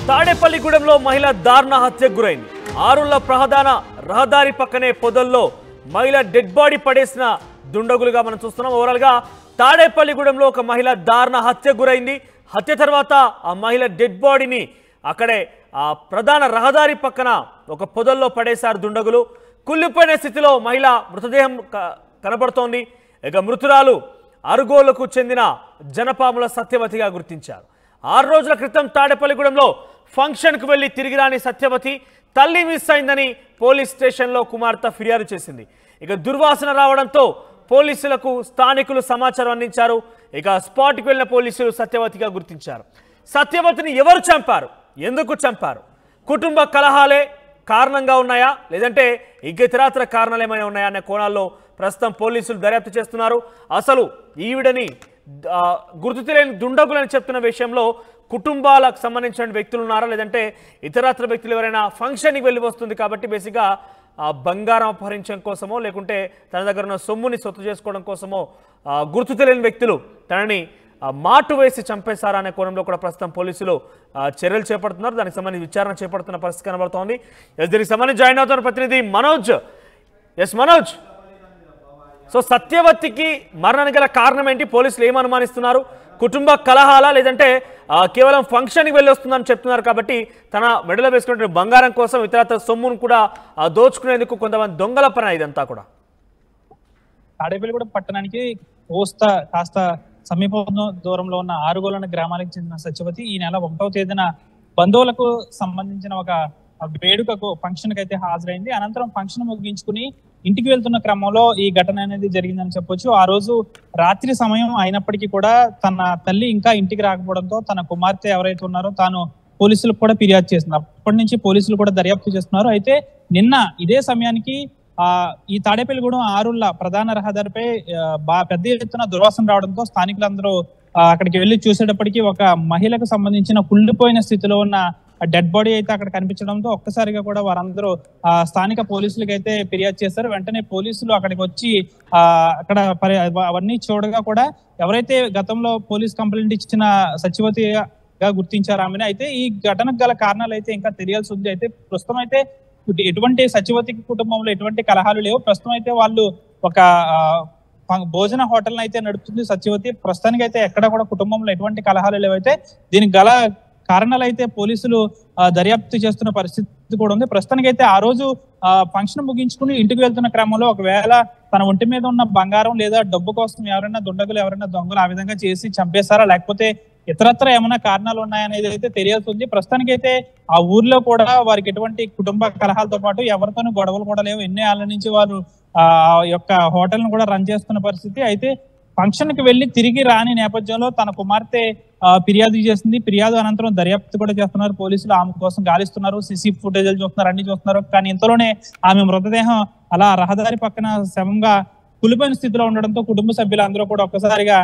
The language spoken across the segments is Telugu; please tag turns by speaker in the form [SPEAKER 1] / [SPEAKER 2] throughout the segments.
[SPEAKER 1] తాడేపల్లిగూడెంలో మహిళ దారుణ హత్యకు గురైంది. ఆరుళ్ల ప్రధాన రహదారి పక్కనే పొదల్లో మహిళ డెడ్ బాడీ పడేసిన దుండగులుగా మనం చూస్తున్నాం. ఓవరాల్ గా తాడేపల్లిగూడెంలో ఒక మహిళ దారుణ హత్యకు గురైంది. హత్య తర్వాత ఆ మహిళ డెడ్ బాడీని అక్కడే ఆ ప్రధాన రహదారి పక్కన ఒక పొదల్లో పడేశారు దుండగులు. కుళ్ళిపోయిన స్థితిలో మహిళ మృతదేహం కనబడుతోంది. ఇక మృతురాలు అరుగోలకు చెందిన జనపాముల సత్యవతిగా గుర్తించారు. 6 రోజుల క్రితం తాడేపల్లిగూడెంలో ఫంక్షన్కు వెళ్లి తిరిగి రాని సత్యవతి తల్లి మిస్ అయిందని పోలీస్ స్టేషన్లో కుమార్తె ఫిర్యాదు చేసింది. ఇక దుర్వాసన రావడంతో పోలీసులకు స్థానికులు సమాచారం అందించారు. ఇక స్పాట్కి వెళ్లిన పోలీసులు సత్యవతిగా గుర్తించారు. సత్యవతిని ఎవరు చంపారు, ఎందుకు చంపారు, కుటుంబ కలహాలే కారణంగా ఉన్నాయా లేదంటే ఇతరత్ర కారణాలు ఏమైనా ఉన్నాయా అనే కోణాల్లో ప్రస్తుతం పోలీసులు దర్యాప్తు చేస్తున్నారు. అసలు ఈవిడని గుర్తు తెలియని దుండగులని చెప్తున్న విషయంలో కుటుంబాలకు సంబంధించిన వ్యక్తులు ఉన్నారా లేదంటే ఇతరత్ర వ్యక్తులు ఎవరైనా ఫంక్షన్కి వెళ్ళి వస్తుంది కాబట్టి బేసిక్గా బంగారం అపహరించడం కోసమో లేకుంటే తన దగ్గర ఉన్న సొమ్ముని సొత్తు చేసుకోవడం కోసమో గుర్తు తెలియని వ్యక్తులు తనని మాటు వేసి చంపేశారా అనే కోణంలో కూడా ప్రస్తుతం పోలీసులు చర్యలు చేపడుతున్నారు. దానికి సంబంధించి విచారణ చేపడుతున్న పరిస్థితి కనబడుతోంది. దీనికి సంబంధించి జాయిన్ అవుతున్న ప్రతినిధి మనోజ్. ఎస్ మనోజ్, సో సత్యవతికి మరణానికి గల కారణం ఏంటి, పోలీసులు ఏం అనుమానిస్తున్నారు? కుటుంబ కలహాలా లేదంటే కేవలం ఫంక్షన్కి వెళ్ళి వస్తుందని చెప్తున్నారు కాబట్టి తన మెడలో వేసుకున్న బంగారం కోసం ఇతరత్ర సొమ్మును కూడా దోచుకునేందుకు కొంతమంది దొంగల పని ఇదంతా కూడా?
[SPEAKER 2] తాడేపల్లిగూడెం పట్టణానికి కాస్త సమీప దూరంలో ఉన్న ఆరుగోలన్న గ్రామానికి చెందిన సత్యవతి ఈ నెల 1వ తేదీన బంధువులకు సంబంధించిన ఒక వేడుకకు ఫంక్షన్ కి అయితే హాజరైంది. అనంతరం ఫంక్షన్ ముగించుకుని ఇంటికి వెళ్తున్న క్రమంలో ఈ ఘటన అనేది జరిగిందని చెప్పొచ్చు. ఆ రోజు రాత్రి సమయం అయినప్పటికీ కూడా తన తల్లి ఇంకా ఇంటికి రాకపోవడంతో తన కుమార్తె ఎవరైతే ఉన్నారో తాను పోలీసులకు కూడా ఫిర్యాదు చేసింది. అప్పటి నుంచి పోలీసులు కూడా దర్యాప్తు చేస్తున్నారు. అయితే నిన్న ఇదే సమయానికి ఈ తాడేపల్లిగూడెం ఆరుళ్ల ప్రధాన రహదారిపై పెద్ద ఎత్తున దుర్వాసన రావడంతో స్థానికులందరూ అక్కడికి వెళ్లి చూసేటప్పటికి ఒక మహిళకు సంబంధించిన కుళ్ళిపోయిన స్థితిలో ఉన్న డెడ్ బాడీ అయితే అక్కడ కనిపించడంతో ఒక్కసారిగా కూడా వారందరూ స్థానిక పోలీసులకు అయితే ఫిర్యాదు చేశారు. వెంటనే పోలీసులు అక్కడికి వచ్చి అక్కడ అవన్నీ చూడగా కూడా ఎవరైతే గతంలో పోలీస్ కంప్లైంట్ ఇచ్చిన సత్యవతిగా గుర్తించారు ఆమెను. అయితే ఈ ఘటనకు గల కారణాలు అయితే ఇంకా తెలియాల్సి ఉంది. అయితే ప్రస్తుతం అయితే ఎటువంటి సత్యవతి కుటుంబంలో ఎటువంటి కలహాలు లేవు. ప్రస్తుతం అయితే వాళ్ళు ఒక భోజన హోటల్ అయితే నడుపుతుంది సత్యవతి. ప్రస్తుతానికి అయితే ఎక్కడ కూడా కుటుంబంలో ఎటువంటి కలహాలు లేవైతే దీనికి గల కారణాలు అయితే పోలీసులు దర్యాప్తు చేస్తున్న పరిస్థితి కూడా ఉంది. ప్రస్తుతానికి అయితే ఆ రోజు ఫంక్షన్ ముగించుకుని ఇంటికి వెళ్తున్న క్రమంలో ఒకవేళ తన ఒంటి మీద ఉన్న బంగారం లేదా డబ్బు కోసం ఎవరైనా దుండగులు ఎవరైనా దొంగలు ఆ విధంగా చేసి చంపేశారా లేకపోతే ఇతరత్ర ఏమైనా కారణాలు ఉన్నాయనేది అయితే తెలియాల్సింది. ప్రస్తుతానికి అయితే ఆ ఊర్లో కూడా వారికి ఎటువంటి కుటుంబ కలహాలతో పాటు ఎవరితోనూ గొడవలు కూడా లేవు. ఎన్ని ఏళ్ల నుంచి వారు యొక్క హోటల్ ను కూడా రన్ చేస్తున్న పరిస్థితి. అయితే ఫంక్షన్ కి వెళ్లి తిరిగి రాని నేపథ్యంలో తన కుమార్తె ఫిర్యాదు చేసింది. ఫిర్యాదు అనంతరం దర్యాప్తు కూడా చేస్తున్నారు పోలీసులు. ఆమె కోసం గాలిస్తున్నారు, సీసీ ఫుటేజీలు చూస్తున్నారు, అన్ని చూస్తున్నారు. కానీ ఇంతలోనే ఆమె మృతదేహం అలా రహదారి పక్కన శవంగా కులిపోయిన స్థితిలో ఉండడంతో కుటుంబ సభ్యులందరూ కూడా ఒక్కసారిగా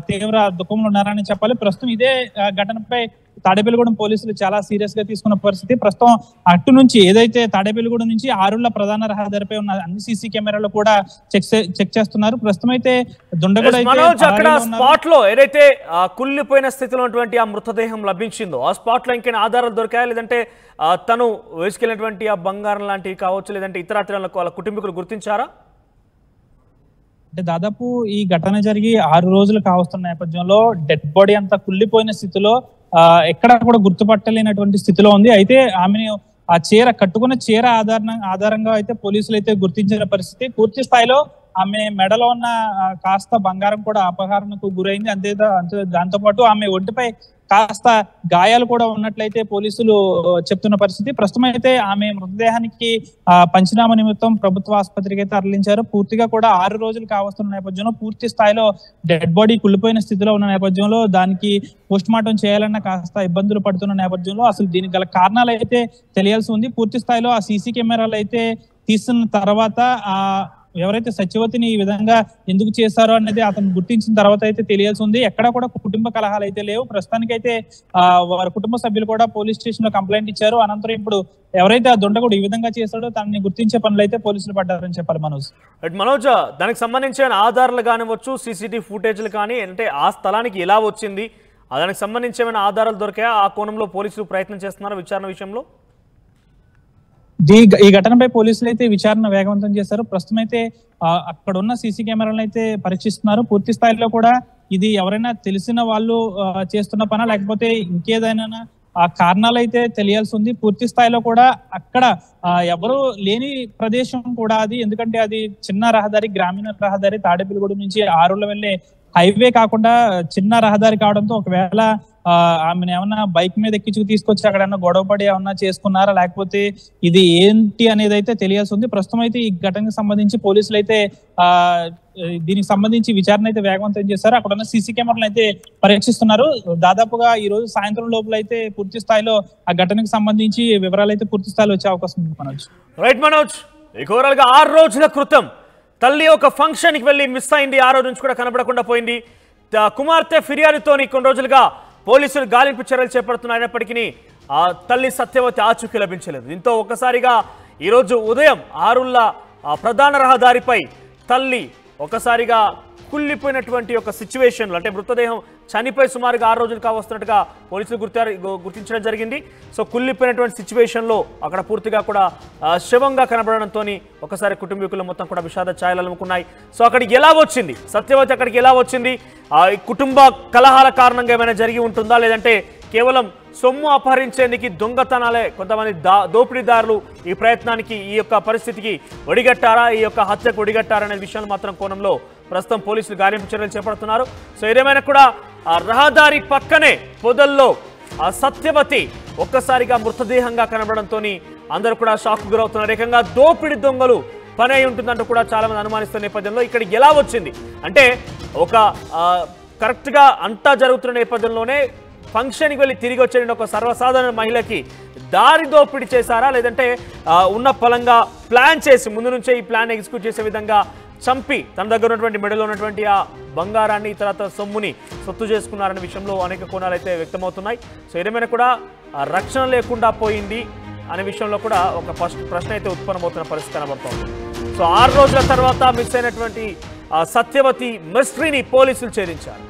[SPEAKER 2] తీవ్ర దుఃఖంలో ఉన్నారని చెప్పాలి. ప్రస్తుతం ఇదే ఘటనపై తాడేపల్లిగూడెం పోలీసులు చాలా సీరియస్ గా తీసుకున్న పరిస్థితి. ప్రస్తుతం అటు నుంచి ఏదైతే తాడేపల్లిగూడెం నుంచి ఆరుళ్ల ప్రధాన రహదారిపై ఉన్న అన్ని సీసీ కెమెరాలు కూడా చెక్ చేస్తున్నారు. ప్రస్తుతం అయితే
[SPEAKER 1] అక్కడ స్పాట్ లో ఏదైతే కుళ్ళిపోయిన స్థితిలో ఉన్నటువంటి ఆ మృతదేహం లభించిందో ఆ స్పాట్ లో ఇంకైనా ఆధారాలు దొరికాయా లేదంటే తను వేసుకెళ్ళినటువంటి ఆ బంగారం లాంటివి కావచ్చు లేదంటే ఇతర వాళ్ళ కుటుంబీకులు గుర్తించారా?
[SPEAKER 2] అంటే దాదాపు ఈ ఘటన జరిగి 6 రోజులు కావస్తున్న నేపథ్యంలో డెడ్ బాడీ అంతా కుళ్ళిపోయిన స్థితిలో ఎక్కడ కూడా గుర్తుపట్టలేనటువంటి స్థితిలో ఉంది. అయితే ఆమెను ఆ కట్టుకున్న చీర ఆధారంగా అయితే పోలీసులు అయితే గుర్తించిన పరిస్థితి. పూర్తి స్థాయిలో ఆమె మెడలో ఉన్న కాస్త బంగారం కూడా అపహరణకు గురైంది. అంతే దాంతో పాటు ఆమె ఒంటిపై కాస్త గాయాలు కూడా ఉన్నట్లయితే పోలీసులు చెప్తున్న పరిస్థితి. ప్రస్తుతం అయితే ఆమె మృతదేహానికి పంచనామా నిమిత్తం ప్రభుత్వ ఆసుపత్రికి అయితే తరలించారు. పూర్తిగా కూడా 6 రోజులు కావస్తున్న నేపథ్యంలో పూర్తి స్థాయిలో డెడ్ బాడీ కుళ్ళిపోయిన స్థితిలో ఉన్న నేపథ్యంలో దానికి పోస్ట్ మార్టం చేయాలన్న కాస్త ఇబ్బందులు పడుతున్న నేపథ్యంలో అసలు దీనికి గల కారణాలు అయితే తెలియాల్సి ఉంది. పూర్తి స్థాయిలో ఆ సీసీ కెమెరాలు అయితే తీస్తున్న తర్వాత ఎవరైతే సత్యవతిని ఈ విధంగా ఎందుకు చేశారో అనేది అతను గుర్తించిన తర్వాత అయితే తెలియాల్సి ఉంది. ఎక్కడ కూడా కుటుంబ కలహాలు అయితే లేవు. ప్రస్తుతానికి అయితే వారి కుటుంబ సభ్యులు కూడా పోలీస్ స్టేషన్ లో కంప్లైంట్ ఇచ్చారు. అనంతరం ఇప్పుడు ఎవరైతే ఆ దుండగుడు ఈ విధంగా చేశాడో తనని గుర్తించే పనులు అయితే పోలీసులు పడ్డారని చెప్పాలి.
[SPEAKER 1] మనోజ్, దానికి సంబంధించిన ఆధారాలు కానివచ్చు, సీసీటీవీ ఫుటేజ్లు కానీ అంటే ఆ స్థలానికి ఎలా వచ్చింది, దానికి సంబంధించి ఏమైనా ఆధారాలు దొరికాయా? ఆ కోణంలో పోలీసులు ప్రయత్నం చేస్తున్నారు విచారణ విషయంలో?
[SPEAKER 2] ఈ ఘటనపై పోలీసులు అయితే విచారణ వేగవంతం చేశారు. ప్రస్తుతం అయితే అక్కడ ఉన్న సీసీ కెమెరాలను అయితే పరీక్షిస్తున్నారు. పూర్తి స్థాయిలో కూడా ఇది ఎవరైనా తెలిసిన వాళ్ళు చేస్తున్న పనా లేకపోతే ఇంకేదైనా ఆ కారణాలు అయితే తెలియాల్సి ఉంది. పూర్తి స్థాయిలో కూడా అక్కడ ఎవరు లేని ప్రదేశం కూడా అది, ఎందుకంటే అది చిన్న రహదారి, గ్రామీణ రహదారి, తాడేపల్లిగూడెం నుంచి ఆరుల వెళ్ళే హైవే కాకుండా చిన్న రహదారి కావడంతో ఒకవేళ ఆమెను ఏమన్నా బైక్ మీద ఎక్కించుకు తీసుకొచ్చి అక్కడ ఏమన్నా గొడవపడి ఏమన్నా చేసుకున్నారా లేకపోతే ఇది ఏంటి అనేది అయితే తెలియాల్సి ఉంది. ప్రస్తుతం అయితే ఈ ఘటనకు సంబంధించి పోలీసులు అయితే దీనికి సంబంధించి విచారణ అయితే వేగవంతం చేశారు. అక్కడ ఉన్న సీసీ కెమెరాలను అయితే పరీక్షిస్తున్నారు. దాదాపుగా ఈ రోజు సాయంత్రం లోపల అయితే పూర్తి స్థాయిలో ఆ ఘటనకు సంబంధించి వివరాలు అయితే పూర్తి స్థాయిలో వచ్చే అవకాశం ఉంది మనోజ్.
[SPEAKER 1] రైట్ మనోజ్, ఓవరాల్ గా 6 రోజుల క్రితం తల్లి ఒక ఫంక్షన్ కి వెళ్ళి మిస్ అయింది. ఆ రోజు నుంచి కూడా కనబడకుండా పోయింది. కుమార్తె ఫిర్యాదుతోని కొన్ని రోజులుగా పోలీసులు గాలింపు చర్యలు చేపడుతున్నప్పటికీ ఆ తల్లి సత్యవతి ఆచూకీ లభించలేదు. దీంతో ఒక్కసారిగా ఈరోజు ఉదయం ఆరుల్ల ప్రధాన రహదారిపై తల్లి ఒకసారిగా కుళ్ళిపోయినటువంటి ఒక సిచ్యువేషన్లో, అంటే మృతదేహం చనిపోయి సుమారుగా 6 రోజులు కావస్తున్నట్టుగా పోలీసులు గుర్తించడం జరిగింది. సో కుళ్ళిపోయినటువంటి సిచ్యువేషన్లో అక్కడ పూర్తిగా కూడా శవంగా కనబడడంతో ఒకసారి కుటుంబీకులు మొత్తం కూడా విషాద ఛాయలు అలుముకున్నాయి. సో అక్కడికి ఎలా వచ్చింది సత్యవతి, అక్కడికి ఎలా వచ్చింది? కుటుంబ కలహాల కారణంగా ఏమైనా జరిగి ఉంటుందా, లేదంటే కేవలం సొమ్ము అపహరించేందుకు దొంగతనాలే కొంతమంది దోపిడీదారులు ఈ ప్రయత్నానికి, ఈ యొక్క పరిస్థితికి ఒడిగట్టారా, ఈ యొక్క హత్యకు ఒడిగట్టారా అనే విషయాలు మాత్రం కోణంలో ప్రస్తుతం పోలీసులు గాలింపు చర్యలు చేపడుతున్నారు. సో ఏదేమైనా కూడా ఆ రహదారి పక్కనే పొదల్లో ఆ సత్యవతి ఒక్కసారిగా మృతదేహంగా కనబడంతో అందరూ కూడా షాక్ గురవుతున్నారు. ఏకంగా దోపిడీ దొంగలు పని అయి ఉంటుందంటూ కూడా చాలా మంది అనుమానిస్తున్న నేపథ్యంలో ఇక్కడ ఎలా వచ్చింది అంటే, ఒక కరెక్ట్గా అంతా జరుగుతున్న నేపథ్యంలోనే ఫంక్షన్కి వెళ్ళి తిరిగి వచ్చే ఒక సర్వసాధారణ మహిళకి దారి దోపిడీ చేశారా, లేదంటే ఉన్న పలంగా ప్లాన్ చేసి ముందు నుంచే ఈ ప్లాన్ ఎగ్జిక్యూట్ చేసే విధంగా చంపి తన దగ్గర ఉన్నటువంటి మెడలో ఉన్నటువంటి ఆ బంగారాన్ని తర్వాత సొమ్ముని సొత్తు చేసుకున్నారనే విషయంలో అనేక కోణాలు అయితే వ్యక్తమవుతున్నాయి. సో ఏదేమైనా కూడా రక్షణ లేకుండా పోయింది అనే విషయంలో కూడా ఒక ప్రశ్న అయితే ఉత్పన్నమవుతున్న పరిస్థితి కనబడుతోంది. సో 6 రోజుల తర్వాత మిస్ అయినటువంటి సత్యవతి మిస్టరీని పోలీసులు ఛేదించారు.